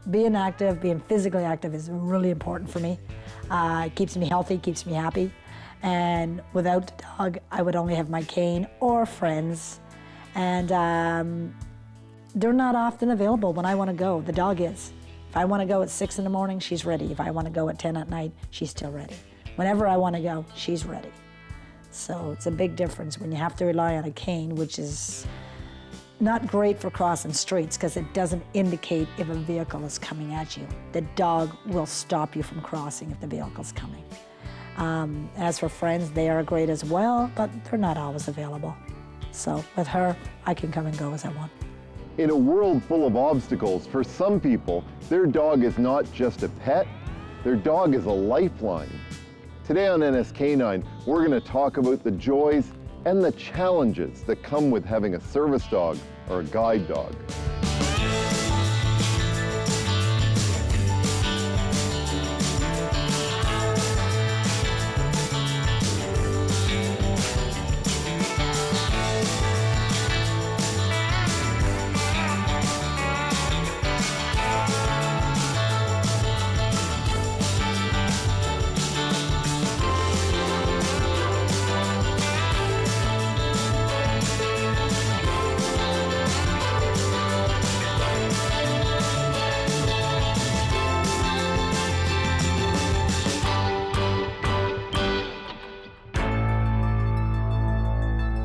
Being active, being physically active is really important for me. It keeps me healthy, keeps me happy. And without the dog, I would only have my cane or friends. And they're not often available when I want to go. The dog is. If I want to go at 6 in the morning, she's ready. If I want to go at 10 at night, she's still ready. Whenever I want to go, she's ready. So it's a big difference when you have to rely on a cane, which is not great for crossing streets because it doesn't indicate if a vehicle is coming at you. The dog will stop you from crossing if the vehicle's coming. As for friends, they are great as well, but they're not always available. So with her, I can come and go as I want. In a world full of obstacles, for some people, their dog is not just a pet, their dog is a lifeline. Today on NSK9, we're going to talk about the joys and the challenges that come with having a service dog or a guide dog.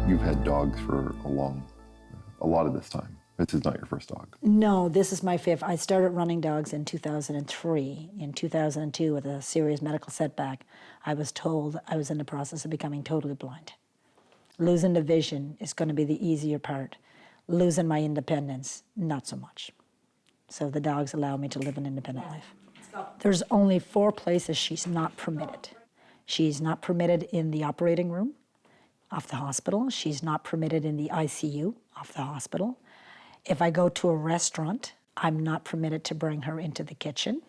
You've had dogs for a lot of this time. This is not your first dog. No, this is my fifth. I started running dogs in 2003. In 2002, with a serious medical setback, I was told I was in the process of becoming totally blind. Losing the vision is going to be the easier part. Losing my independence, not so much. So the dogs allow me to live an independent life. There's only 4 places she's not permitted. She's not permitted in the operating room of the hospital. She's not permitted in the ICU of the hospital. If I go to a restaurant, I'm not permitted to bring her into the kitchen.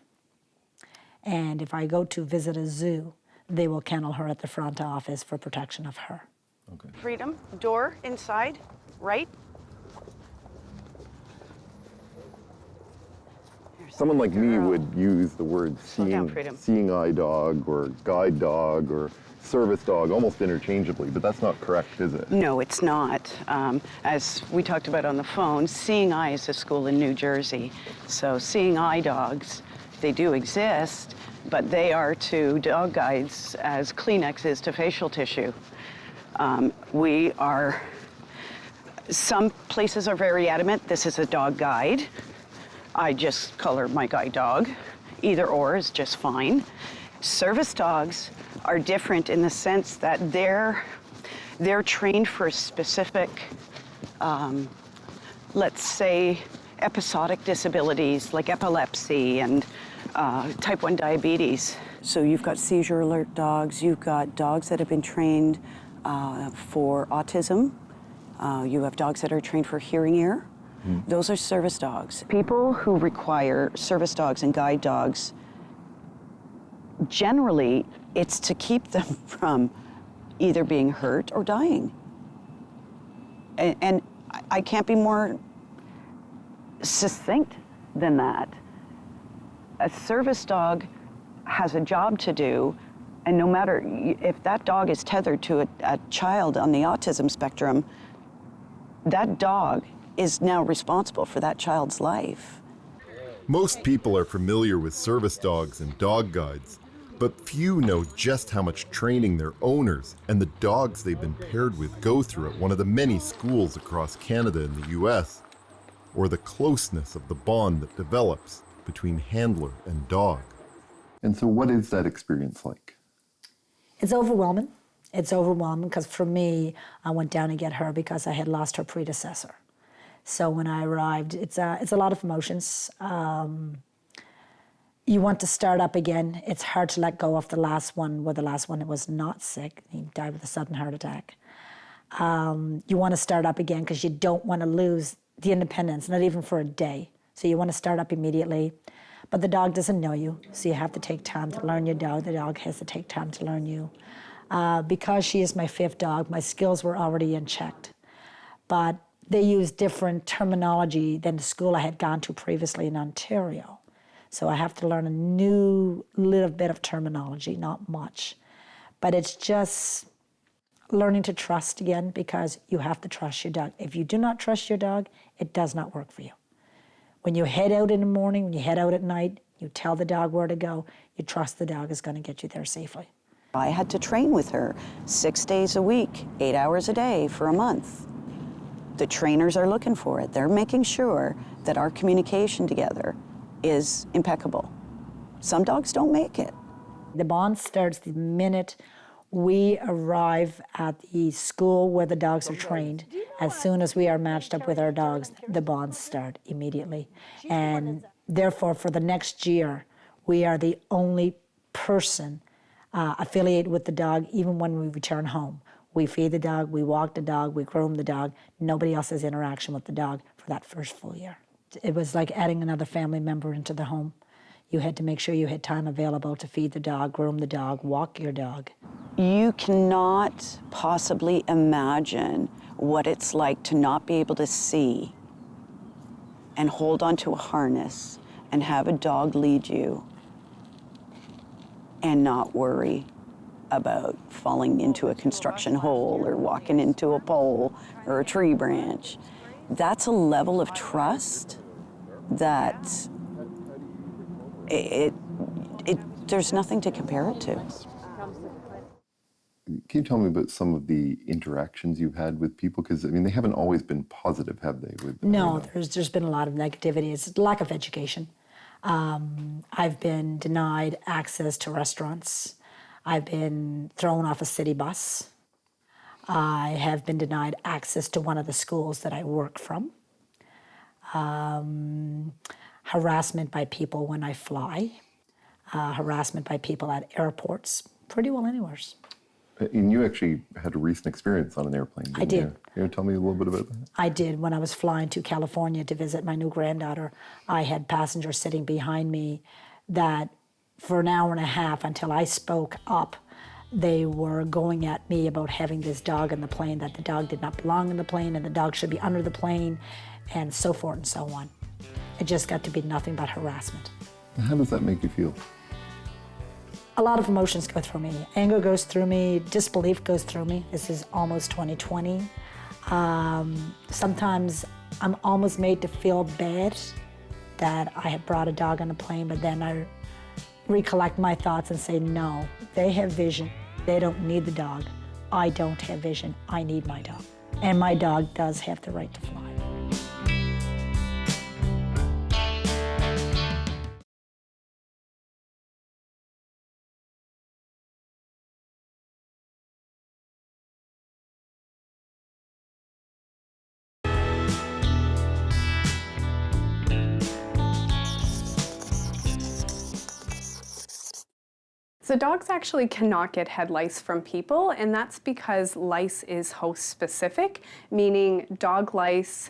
And if I go to visit a zoo, they will kennel her at the front office for protection of her. Okay. Freedom, door inside, right? Someone like me would use the word seeing eye dog or guide dog or service dog almost interchangeably, but that's not correct, is it? No, it's not. As we talked about on the phone, Seeing Eye is a school in New Jersey. So Seeing Eye dogs, they do exist, but they are to dog guides as Kleenex is to facial tissue. Some places are very adamant, this is a dog guide. I just color my guide dog. Either or is just fine. Service dogs are different in the sense that they're trained for specific, let's say, episodic disabilities like epilepsy and type 1 diabetes. So you've got seizure alert dogs, you've got dogs that have been trained for autism, you have dogs that are trained for hearing ear. Those are service dogs. People who require service dogs and guide dogs, generally, it's to keep them from either being hurt or dying. And I can't be more succinct than that. A service dog has a job to do, and no matter if that dog is tethered to a child on the autism spectrum, that dog is now responsible for that child's life. Most people are familiar with service dogs and dog guides, but few know just how much training their owners and the dogs they've been paired with go through at one of the many schools across Canada and the US, or the closeness of the bond that develops between handler and dog. And so what is that experience like? It's overwhelming. It's overwhelming because for me, I went down to get her because I had lost her predecessor. So when I arrived, it's a lot of emotions. You want to start up again. It's hard to let go of the last one, where the last one was not sick. He died with a sudden heart attack. You want to start up again because you don't want to lose the independence, not even for a day. So you want to start up immediately. But the dog doesn't know you, so you have to take time to learn your dog. The dog has to take time to learn you. Because she is my 5th dog, my skills were already in check. But they use different terminology than the school I had gone to previously in Ontario. So I have to learn a new little bit of terminology, not much. But it's just learning to trust again, because you have to trust your dog. If you do not trust your dog, it does not work for you. When you head out in the morning, when you head out at night, you tell the dog where to go, you trust the dog is going to get you there safely. I had to train with her 6 days a week, 8 hours a day for a month. The trainers are looking for it. They're making sure that our communication together is impeccable. Some dogs don't make it. The bond starts the minute we arrive at the school where the dogs are trained. As soon as we are matched up with our dogs, the bonds start immediately. And therefore, for the next year, we are the only person affiliated with the dog, even when we return home. We feed the dog, we walk the dog, we groom the dog. Nobody else has interaction with the dog for that first full year. It was like adding another family member into the home. You had to make sure you had time available to feed the dog, groom the dog, walk your dog. You cannot possibly imagine what it's like to not be able to see and hold onto a harness and have a dog lead you and not worry about falling into a construction hole or walking into a pole or a tree branch. That's a level of trust that there's nothing to compare it to. Can you tell me about some of the interactions you've had with people? Because, I mean, they haven't always been positive, have they? No, there's been a lot of negativity. It's lack of education. I've been denied access to restaurants. I've been thrown off a city bus. I have been denied access to one of the schools that I work from. Harassment by people when I fly. Harassment by people at airports. Pretty well anywhere. And you actually had a recent experience on an airplane, didn't I did. you? Can you tell me a little bit about that? I did. When I was flying to California to visit my new granddaughter, I had passengers sitting behind me that for an hour and a half until I spoke up, they were going at me about having this dog in the plane, that the dog did not belong in the plane and the dog should be under the plane, and so forth and so on. It just got to be nothing but harassment. How does that make you feel? A lot of emotions go through me. Anger goes through me, disbelief goes through me. This is almost 2020. Sometimes I'm almost made to feel bad that I have brought a dog on a plane, but then I recollect my thoughts and say, no, they have vision. They don't need the dog. I don't have vision. I need my dog. And my dog does have the right to fly. So dogs actually cannot get head lice from people, and that's because lice is host specific, meaning dog lice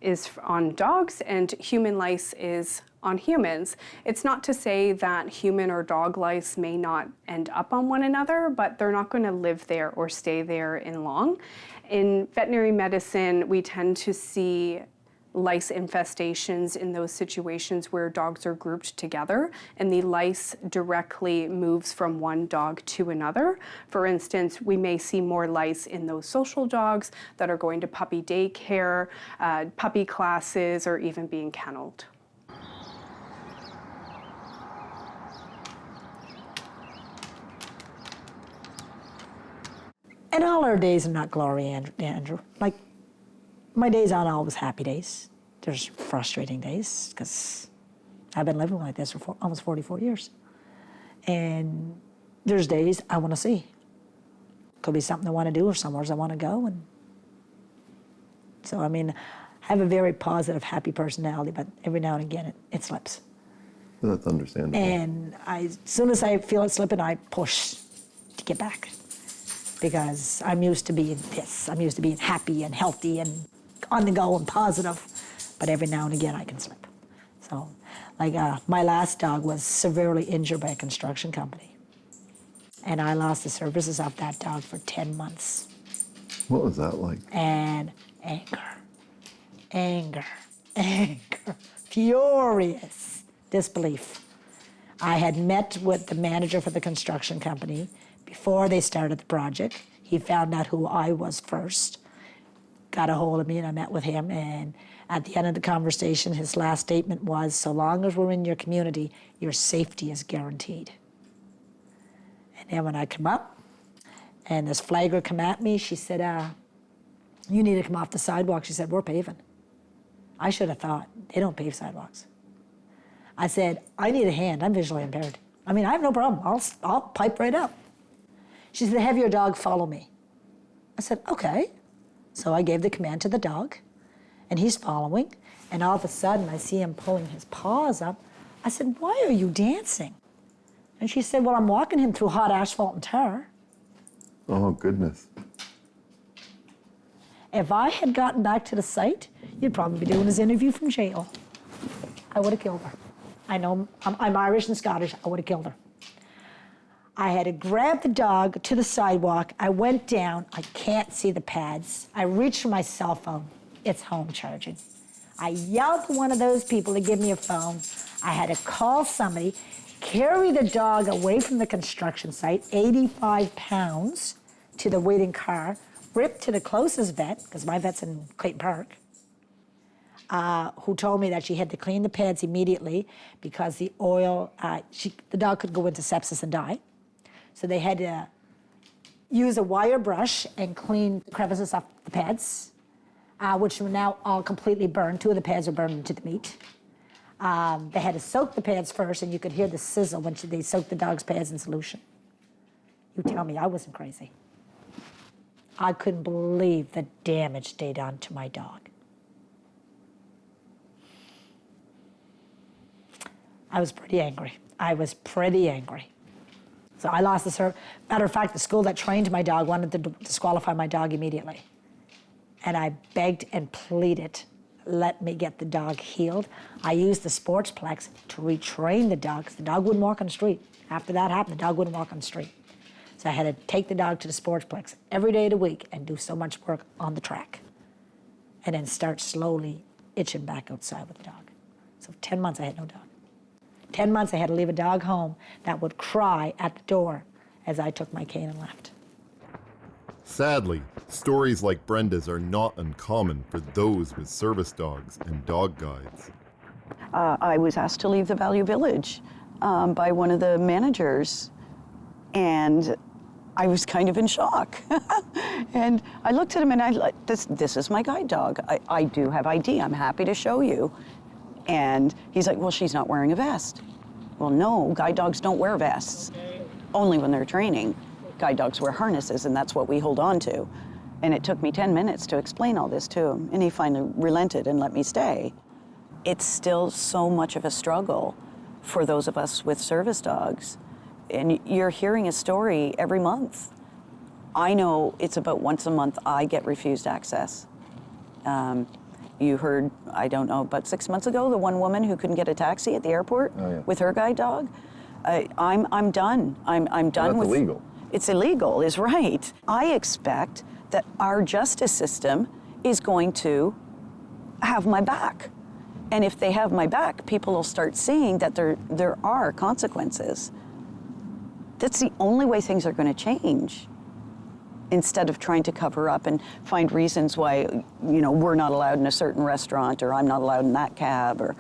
is on dogs and human lice is on humans. It's not to say that human or dog lice may not end up on one another, but they're not going to live there or stay there in long. In veterinary medicine, we tend to see lice infestations in those situations where dogs are grouped together and the lice directly moves from one dog to another. For instance, we may see more lice in those social dogs that are going to puppy daycare, puppy classes, or even being kenneled. And all our days are not glory, Andrew. Like, my days aren't always happy days. There's frustrating days because I've been living like this for almost 44 years. And there's days I want to see. Could be something I want to do or somewhere I want to go. And so, I mean, I have a very positive, happy personality, but every now and again it slips. That's understandable. And as soon as I feel it slipping, I push to get back. Because I'm used to being this. I'm used to being happy and healthy and on the go and positive, but every now and again I can slip. So, like my last dog was severely injured by a construction company, and I lost the services of that dog for 10 months. What was that like? And anger, furious. disbelief. I had met with the manager for the construction company before they started the project. He found out who I was first, got a hold of me, and I met with him. And at the end of the conversation, his last statement was, so long as we're in your community, your safety is guaranteed. And then when I come up, and this flagger come at me, she said, you need to come off the sidewalk. She said, we're paving. I should have thought, they don't pave sidewalks. I said, I need a hand, I'm visually impaired. I mean, I have no problem, I'll pipe right up. She said, have your dog follow me. I said, okay. So I gave the command to the dog, and he's following, and all of a sudden I see him pulling his paws up. I said, why are you dancing? And she said, well, I'm walking him through hot asphalt and tar. Oh, goodness. If I had gotten back to the site, you'd probably be doing his interview from jail. I would have killed her. I know, I'm Irish and Scottish, I would have killed her. I had to grab the dog to the sidewalk. I went down, I can't see the pads. I reached for my cell phone, it's home charging. I yelled to one of those people to give me a phone. I had to call somebody, carry the dog away from the construction site, 85 pounds, to the waiting car, rip to the closest vet, because my vet's in Clayton Park, who told me that she had to clean the pads immediately because the oil, the dog could go into sepsis and die. So they had to use a wire brush and clean the crevices off the pads, which were now all completely burned. 2 of the pads are burned into the meat. They had to soak the pads first, and you could hear the sizzle when they soaked the dog's pads in solution. You tell me I wasn't crazy. I couldn't believe the damage they done to my dog. I was pretty angry. So I lost the service. Matter of fact, the school that trained my dog wanted to disqualify my dog immediately. And I begged and pleaded, let me get the dog healed. I used the sportsplex to retrain the dog, because the dog wouldn't walk on the street. After that happened, the dog wouldn't walk on the street. So I had to take the dog to the sportsplex every day of the week and do so much work on the track. And then start slowly itching back outside with the dog. So for 10 months I had no dog. 10 months I had to leave a dog home that would cry at the door as I took my cane and left. Sadly, stories like Brenda's are not uncommon for those with service dogs and dog guides. I was asked to leave the Value Village by one of the managers, and I was kind of in shock. And I looked at him and I like, this is my guide dog. I do have ID, I'm happy to show you. And he's like, well, she's not wearing a vest. Well, no, guide dogs don't wear vests. Only when they're training. Guide dogs wear harnesses, and that's what we hold on to. And it took me 10 minutes to explain all this to him, and he finally relented and let me stay. It's still so much of a struggle for those of us with service dogs. And you're hearing a story every month. I know it's about once a month I get refused access. You heard, I don't know, about 6 months ago, the one woman who couldn't get a taxi at the airport with her guide dog. I'm done. I'm done with. That's illegal. It's illegal, is right. I expect that our justice system is going to have my back. And if they have my back, people will start seeing that there are consequences. That's the only way things are going to change, instead of trying to cover up and find reasons why, we're not allowed in a certain restaurant, or I'm not allowed in that cab, or,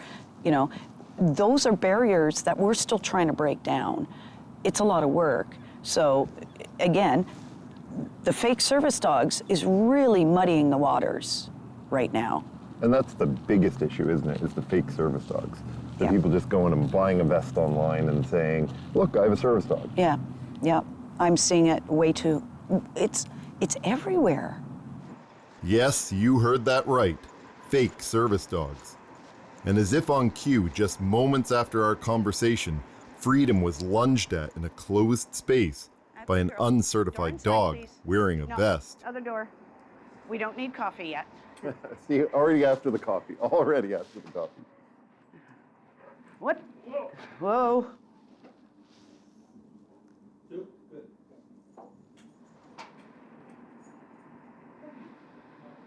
those are barriers that we're still trying to break down. It's a lot of work. So again, the fake service dogs is really muddying the waters right now. And that's the biggest issue, isn't it? Is the fake service dogs. The Yeah. people just going and buying a vest online and saying, look, I have a service dog. Yeah. I'm seeing it way too. It's everywhere. Yes, you heard that right. Fake service dogs. And as if on cue, just moments after our conversation, Freedom was lunged at in a closed space by an uncertified dog wearing a vest. Other door. We don't need coffee yet. See, already after the coffee. What? Whoa.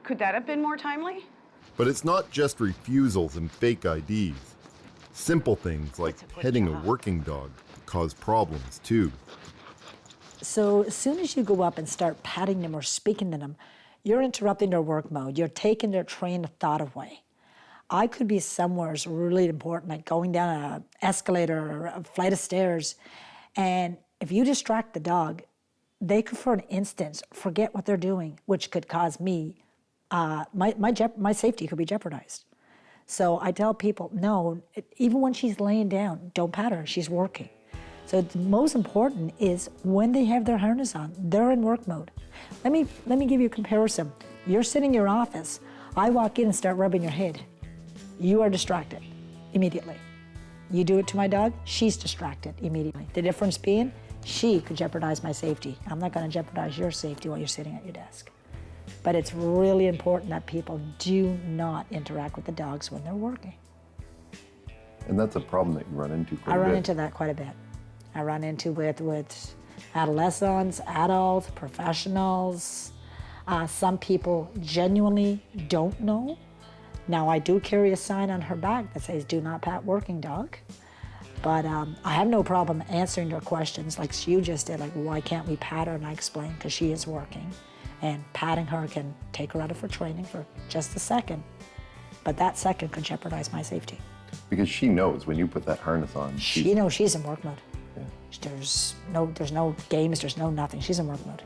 Could that have been more timely? But it's not just refusals and fake IDs. Simple things like petting a working dog cause problems too. So as soon as you go up and start patting them or speaking to them, you're interrupting their work mode. You're taking their train of thought away. I could be somewhere really important, like going down an escalator or a flight of stairs, and if you distract the dog, they could, for an instant, forget what they're doing, which could cause me, my safety could be jeopardized. So I tell people, no, even when she's laying down, don't pat her, she's working. So the most important is when they have their harness on, they're in work mode. Let me give you a comparison. You're sitting in your office, I walk in and start rubbing your head. You are distracted immediately. You do it to my dog, she's distracted immediately. The difference being, she could jeopardize my safety. I'm not gonna jeopardize your safety while you're sitting at your desk. But it's really important that people do not interact with the dogs when they're working. And that's a problem that you run into quite a bit. I run into that quite a bit. I run into with adolescents, adults, professionals. Some people genuinely don't know. Now, I do carry a sign on her back that says, do not pat working dog. But I have no problem answering their questions like you just did, like, why can't we pat her? And I explain, because she is working. And patting her can take her out of her training for just a second. But that second could jeopardize my safety. Because she knows when you put that harness on. She knows she's in work mode. Yeah. There's no games, there's no nothing. She's in work mode.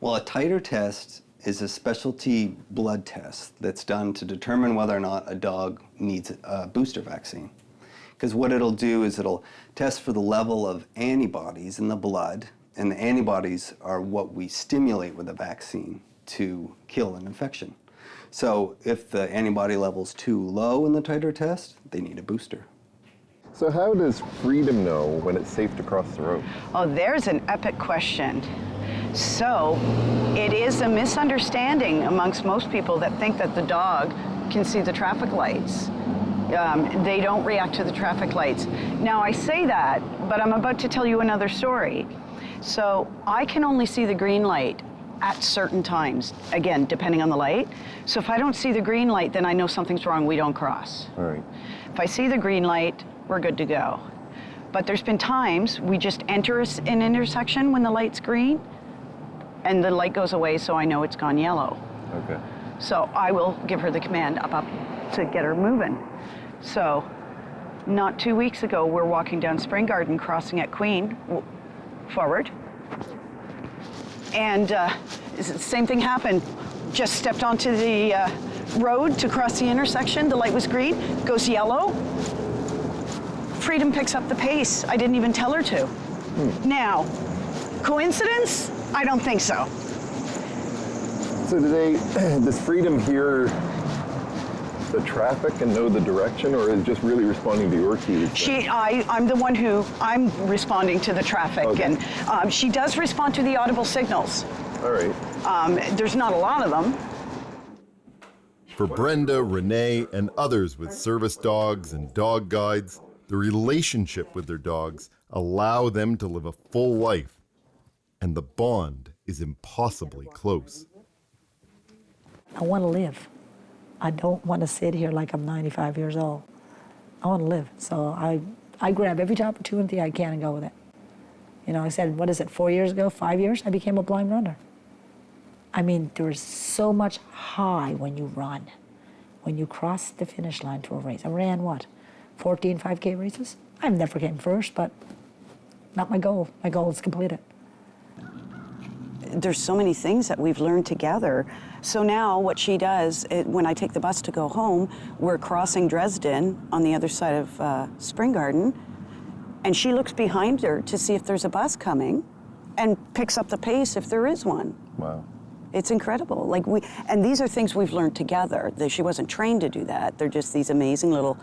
Well, a titer test is a specialty blood test that's done to determine whether or not a dog needs a booster vaccine. Because what it'll do is it'll test for the level of antibodies in the blood, and the antibodies are what we stimulate with a vaccine to kill an infection. So if the antibody level's too low in the titer test, they need a booster. So how does Freedom know when it's safe to cross the road? Oh, there's an epic question. So it is a misunderstanding amongst most people that think that the dog can see the traffic lights. They don't react to the traffic lights. Now, I say that, but I'm about to tell you another story. So I can only see the green light at certain times, again, depending on the light. So if I don't see the green light, then I know something's wrong, we don't cross. All right. If I see the green light, we're good to go. But there's been times we just enter an intersection when the light's green, and the light goes away, so I know it's gone yellow. Okay. So I will give her the command up to get her moving. So not 2 weeks ago, we're walking down Spring Garden, crossing at Queen, forward. And the same thing happened. Just stepped onto the road to cross the intersection. The light was green, goes yellow. Freedom picks up the pace. I didn't even tell her to. Now, coincidence? I don't think so. So does Freedom hear the traffic and know the direction, or is it just really responding to your keys? I'm the one I'm responding to the traffic, Okay. and she does respond to the audible signals. All right. There's not a lot of them. For Brenda, Renee, and others with service dogs and dog guides, the relationship with their dogs allow them to live a full life, and the bond is impossibly close. I want to live. I don't want to sit here like I'm 95 years old. I want to live. So I grab every opportunity I can and go with it. You know, I said, 4 years ago, 5 years, I became a blind runner. I mean, there's so much high when you run, when you cross the finish line to a race. I ran 14 5K races? I never came first, but not my goal. My goal is completed. There's so many things that we've learned together. So now what she does, when I take the bus to go home, we're crossing Dresden on the other side of Spring Garden, and she looks behind her to see if there's a bus coming and picks up the pace if there is one. Wow. It's incredible. And these are things we've learned together. She wasn't trained to do that. They're just these amazing little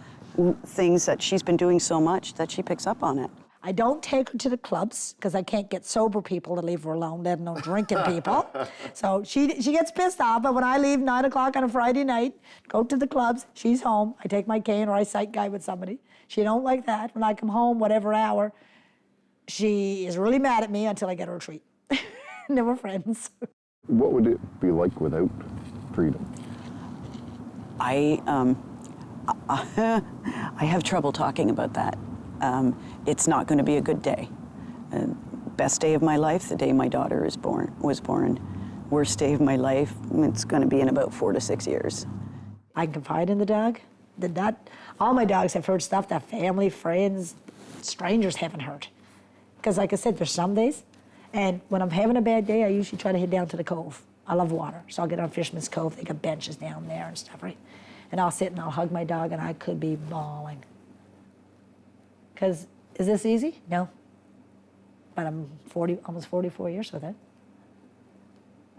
things that she's been doing so much that she picks up on it. I don't take her to the clubs because I can't get sober people to leave her alone, let alone drinking people. So she gets pissed off, but when I leave 9 o'clock on a Friday night, go to the clubs, she's home. I take my cane or I sight guide with somebody. She don't like that. When I come home, whatever hour, she is really mad at me until I get her a treat. And then we're friends. What would it be like without freedom? I have trouble talking about that. It's not going to be a good day. Best day of my life, the day my daughter was born. Worst day of my life, it's going to be in about 4 to 6 years. I can confide in the dog. All my dogs have heard stuff that family, friends, strangers haven't heard. Because like I said, there's some days, and when I'm having a bad day, I usually try to head down to the cove. I love water, so I'll get on Fisherman's Cove. They got benches down there and stuff, right? And I'll sit and I'll hug my dog, and I could be bawling. Because is this easy? No. But I'm almost 44 years with it.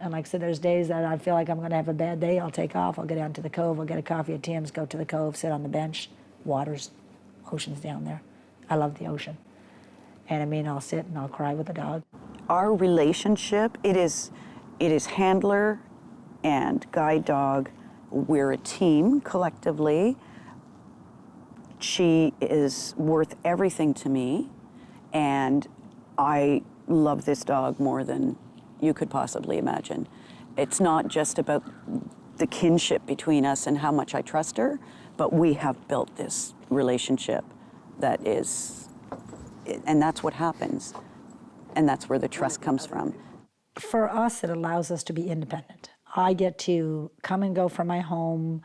And like I said, there's days that I feel like I'm going to have a bad day. I'll take off. I'll go down to the cove. I'll get a coffee at Tim's, go to the cove, sit on the bench. Ocean's down there. I love the ocean. And I mean, I'll sit and I'll cry with the dog. Our relationship, it is handler and guide dog. We're a team collectively. She is worth everything to me, and I love this dog more than you could possibly imagine. It's not just about the kinship between us and how much I trust her, but we have built this relationship that is, and that's what happens, and that's where the trust comes from. For us, it allows us to be independent. I get to come and go from my home,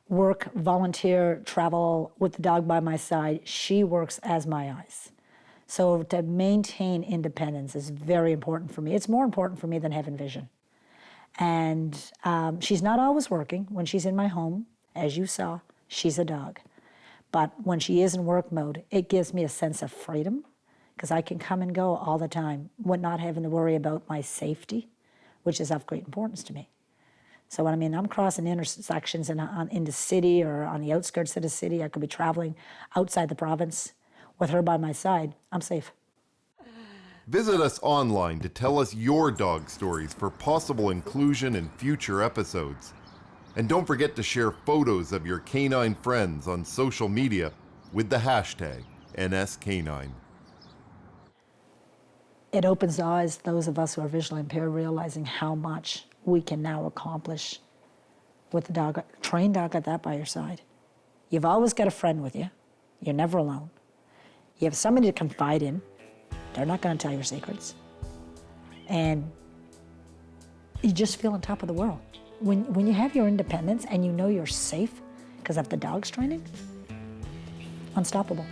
work, volunteer, travel with the dog by my side. She works as my eyes. So to maintain independence is very important for me. It's more important for me than having vision. And she's not always working. When she's in my home, as you saw, she's a dog. But when she is in work mode, it gives me a sense of freedom because I can come and go all the time, not having to worry about my safety, which is of great importance to me. So when I'm crossing intersections in the city or on the outskirts of the city, I could be traveling outside the province with her by my side, I'm safe. Visit us online to tell us your dog stories for possible inclusion in future episodes. And don't forget to share photos of your canine friends on social media with the hashtag NSK9. It opens the eyes, those of us who are visually impaired, realizing how much we can now accomplish with a dog, a trained dog at that by your side. You've always got a friend with you. You're never alone. You have somebody to confide in. They're not going to tell your secrets. And you just feel on top of the world. When you have your independence and you know you're safe because of the dog's training, unstoppable.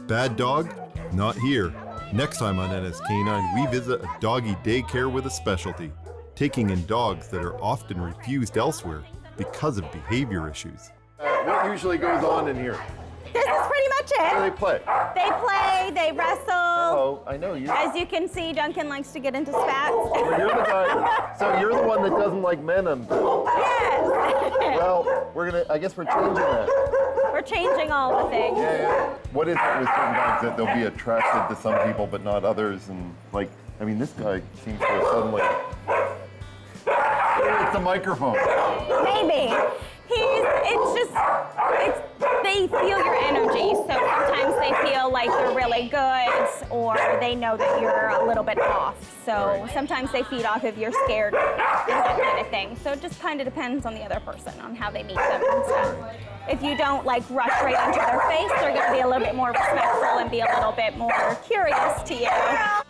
Bad dog? Not here. Next time on NSK9, we visit a doggy daycare with a specialty, taking in dogs that are often refused elsewhere because of behavior issues. What usually goes on in here? This is pretty much What do it. they play? They play, they wrestle. Oh, I know you. As you can see, Duncan likes to get into spats. Well, you're the guy. So you're the one that doesn't like men. Yes. Well, I guess we're changing that. We're changing all the things. Yeah. What is it with certain dogs that they'll be attracted to some people but not others? And this guy seems to have suddenly. It's the microphone. Maybe. They feel your energy, so sometimes they feel like you're really good, or they know that you're a little bit off. So sometimes they feed off if you're scared and that kind of thing. So it just kind of depends on the other person, on how they meet them and stuff. If you don't rush right into their face, they're going to be a little bit more respectful and be a little bit more curious to you.